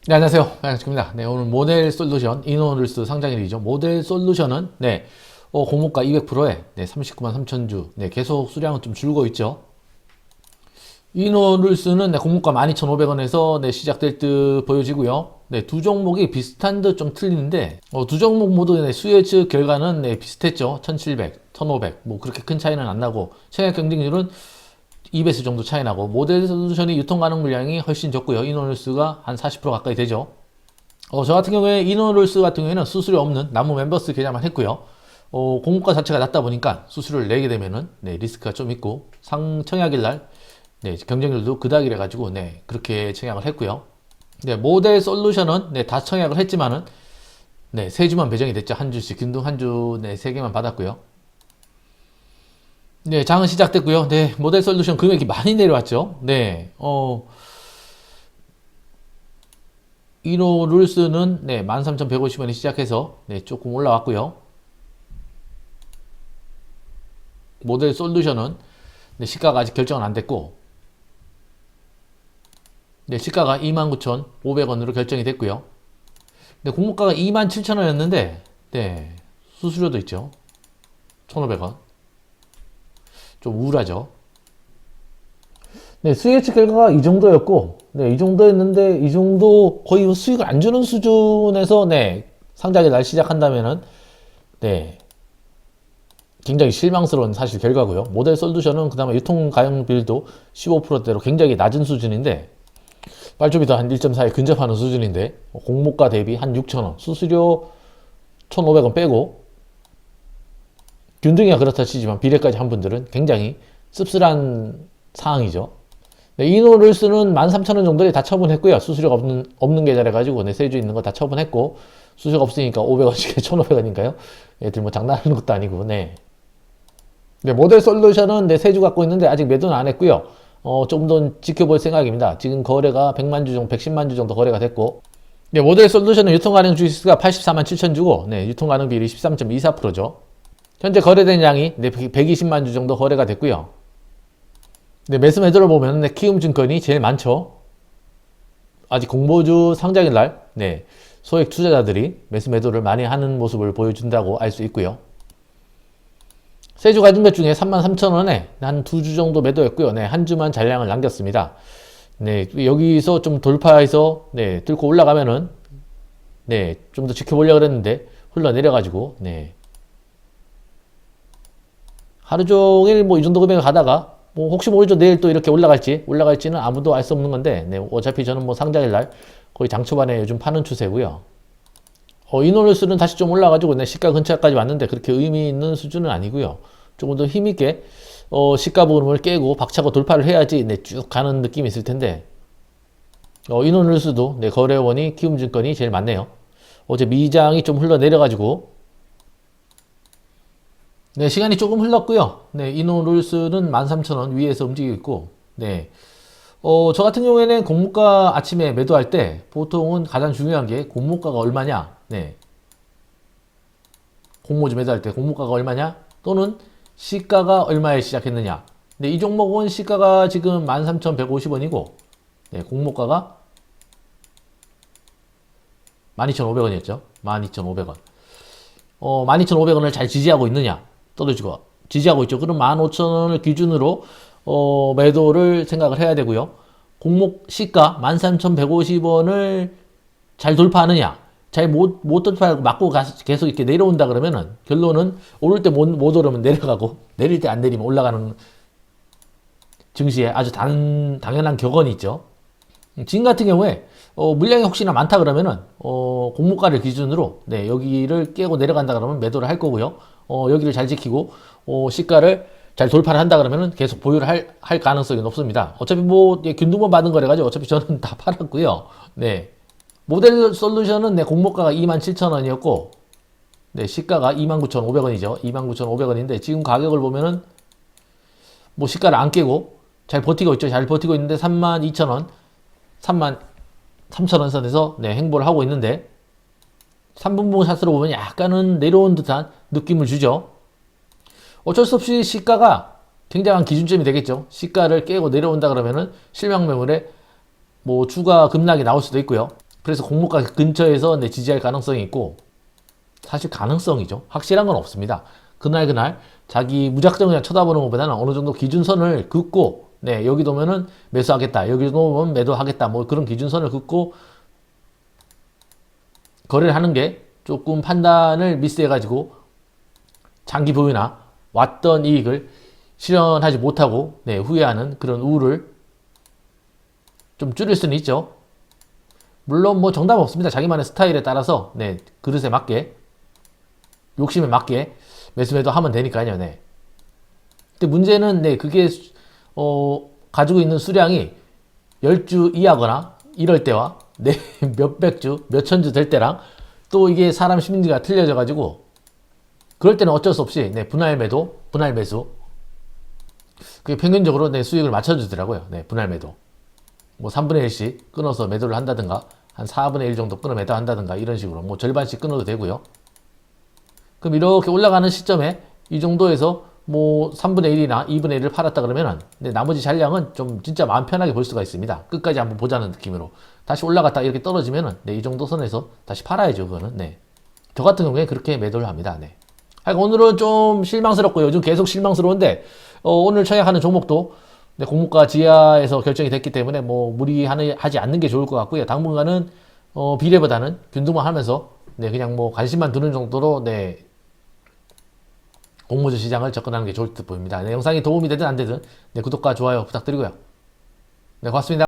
네, 안녕하세요. 반갑습니다. 네, 오늘 모델 솔루션 이노룰스 상장일이죠. 모델 솔루션은 공모가 200%에 39만 3천 주. 네, 계속 수량은 좀 줄고 있죠. 이노룰스는 공모가 12,500원에서 시작될 듯 보여지고요. 네, 두 종목이 비슷한 듯 좀 틀리는데 두 종목 모두 수요일 결과는 비슷했죠. 1,700, 1,500. 뭐 그렇게 큰 차이는 안 나고 청약 경쟁률은 2배수 정도 차이 나고 모델 솔루션이 유통 가능 물량이 훨씬 적고요. 이노룰스가 한 40% 가까이 되죠. 저 같은 경우에 이노룰스 같은 경우에는 수수료 없는 나무 멤버스 계좌만 했고요. 공모가 자체가 낮다 보니까 수수료를 내게 되면은 리스크가 좀 있고 상청약일 날 경쟁률도 그닥이래 가지고 그렇게 청약을 했고요. 모델 솔루션은 다 청약을 했지만은 세 주만 배정이 됐죠. 한 주씩 균등 한 주 세 개만 받았고요. 네, 장은 시작됐고요. 네, 모델 솔루션 금액이 많이 내려왔죠. 이노 룰스는 13,150원이 시작해서 조금 올라왔고요. 모델 솔루션은 시가가 아직 결정은 안 됐고, 시가가 29,500원으로 결정이 됐고요. 공모가가 27,000원이었는데, 수수료도 있죠. 1,500원. 좀 우울하죠. 수혜치 결과가 이 정도였고, 이 정도였는데, 이 정도 거의 뭐 수익을 안 주는 수준에서, 상장의 날 시작한다면은, 굉장히 실망스러운 사실 결과고요. 모델 솔루션은 그다음에 유통 가용비율도 15%대로 굉장히 낮은 수준인데, 빨주비도 한 1.4에 근접하는 수준인데, 공모가 대비 한 6,000원, 수수료 1,500원 빼고, 균등이야 그렇다 치지만 비례까지 한 분들은 굉장히 씁쓸한 상황이죠. 이노룰스는 13,000원 정도에 다 처분했고요. 수수료가 없는 계좌래 가지고 세주 있는 거 다 처분했고 수수료가 없으니까 500원씩 1,500원인가요? 애들 뭐 장난하는 것도 아니고 모델 솔루션은 세주 갖고 있는데 아직 매도는 안 했고요. 조금 더 지켜볼 생각입니다. 지금 거래가 100만 주 정도, 110만 주 정도 거래가 됐고 모델 솔루션은 유통 가능 주식수가 84만 7천 주고 유통 가능 비율이 13.24%죠. 현재 거래된 양이 120만 주 정도 거래가 됐고요. 매수 매도를 보면 키움증권이 제일 많죠. 아직 공모주 상장일 날 소액 투자자들이 매수 매도를 많이 하는 모습을 보여준다고 알 수 있고요. 세주 가진것 중에 33,000원에 한 두 주 정도 매도했고요. 한 주만 잔량을 남겼습니다. 여기서 좀 돌파해서 뚫고 올라가면은 좀 더 지켜보려고 그랬는데 흘러내려가지고 하루 종일 뭐 이 정도 금액을 가다가 뭐 혹시 모르죠. 내일 또 이렇게 올라갈지는 아무도 알 수 없는 건데 어차피 저는 뭐 상장일 날 거의 장 초반에 요즘 파는 추세고요. 이노룰스는 다시 좀 올라가지고 시가 근처까지 왔는데 그렇게 의미 있는 수준은 아니고요. 조금 더 힘있게 시가 부분을 깨고 박차고 돌파를 해야지 쭉 가는 느낌이 있을 텐데 이노룰스도 거래원이 키움증권이 제일 많네요. 어제 미장이 좀 흘러내려가지고 시간이 조금 흘렀고요. 이노룰스는 13,000원 위에서 움직이고 있고, 저 같은 경우에는 공모가 아침에 매도할 때 보통은 가장 중요한 게 공모가가 얼마냐, 공모주 매도할 때 공모가가 얼마냐, 또는 시가가 얼마에 시작했느냐. 이 종목은 시가가 지금 13,150원이고, 공모가가 12,500원이었죠. 12,500원. 12,500원을 잘 지지하고 있느냐. 떨어지고 지지하고 있죠. 그럼 15,000원을 기준으로 매도를 생각을 해야 되고요. 공목 시가 13,150원을 잘 돌파하느냐, 잘 못 돌파하고 맞고 계속 이렇게 내려온다 그러면은 결론은 오를 때 못 오르면 내려가고 내릴 때 안 내리면 올라가는 증시에 아주 당연한 격언이 있죠. 지금 같은 경우에 물량이 혹시나 많다 그러면은 공모가를 기준으로 여기를 깨고 내려간다 그러면 매도를 할 거고요. 여기를 잘 지키고 시가를 잘 돌파를 한다 그러면은 계속 보유를 할 가능성이 높습니다. 어차피 뭐 균등만 받은 거래 가지고 어차피 저는 다 팔았고요. 모델 솔루션은 공모가가 27,000원이었고 시가가 29,500원이죠. 29,500원인데 지금 가격을 보면은 뭐 시가를 안 깨고 잘 버티고 있죠. 잘 버티고 있는데 32,000원, 33,000원 선에서 행보를 하고 있는데 3분봉 샷으로 보면 약간은 내려온 듯한 느낌을 주죠. 어쩔 수 없이 시가가 굉장한 기준점이 되겠죠. 시가를 깨고 내려온다 그러면은 실명 매물에 뭐 추가 급락이 나올 수도 있고요. 그래서 공모가 근처에서 네, 지지할 가능성이 있고, 사실 가능성이죠. 확실한 건 없습니다. 그날 자기 무작정 그냥 쳐다보는 것보다는 어느 정도 기준선을 긋고, 네, 여기 놓으면은 매수하겠다. 여기 놓으면 매도하겠다. 뭐 그런 기준선을 긋고 거래를 하는 게 조금 판단을 미스해가지고 장기 보유나 왔던 이익을 실현하지 못하고, 네, 후회하는 그런 우울을 좀 줄일 수는 있죠. 물론 뭐 정답 없습니다. 자기만의 스타일에 따라서, 네, 그릇에 맞게, 욕심에 맞게 매수 매도 하면 되니까요. 네. 근데 문제는, 네, 그게 가지고 있는 수량이 10주 이하거나 이럴 때와, 네, 몇백 주, 몇천 주 될 때랑 또 이게 사람 심리가 틀려져 가지고, 그럴 때는 어쩔 수 없이, 네, 분할 매도, 분할 매수, 그게 평균적으로 내 수익을 맞춰주더라고요. 네, 분할 매도. 뭐 3분의 1씩 끊어서 매도를 한다든가, 한 4분의 1 정도 끊어 매도 한다든가, 이런 식으로 뭐 절반씩 끊어도 되고요. 그럼 이렇게 올라가는 시점에 이 정도에서 뭐 3분의 1이나 2분의 1을 팔았다 그러면은, 네, 나머지 잔량은 좀 진짜 마음 편하게 볼 수가 있습니다. 끝까지 한번 보자는 느낌으로. 다시 올라갔다 이렇게 떨어지면은, 네, 이 정도 선에서 다시 팔아야죠, 그거는. 네. 저 같은 경우에 그렇게 매도를 합니다. 네. 하여간 오늘은 좀 실망스럽고요. 요즘 계속 실망스러운데, 오늘 청약하는 종목도, 네, 공모가 지하에서 결정이 됐기 때문에 뭐 무리하지 않는 게 좋을 것 같고요. 당분간은 비례보다는 균등만 하면서, 네, 그냥 뭐 관심만 두는 정도로, 네, 공모주 시장을 접근하는 게 좋을 듯 보입니다. 네, 영상이 도움이 되든 안 되든, 네, 구독과 좋아요 부탁드리고요. 네, 고맙습니다.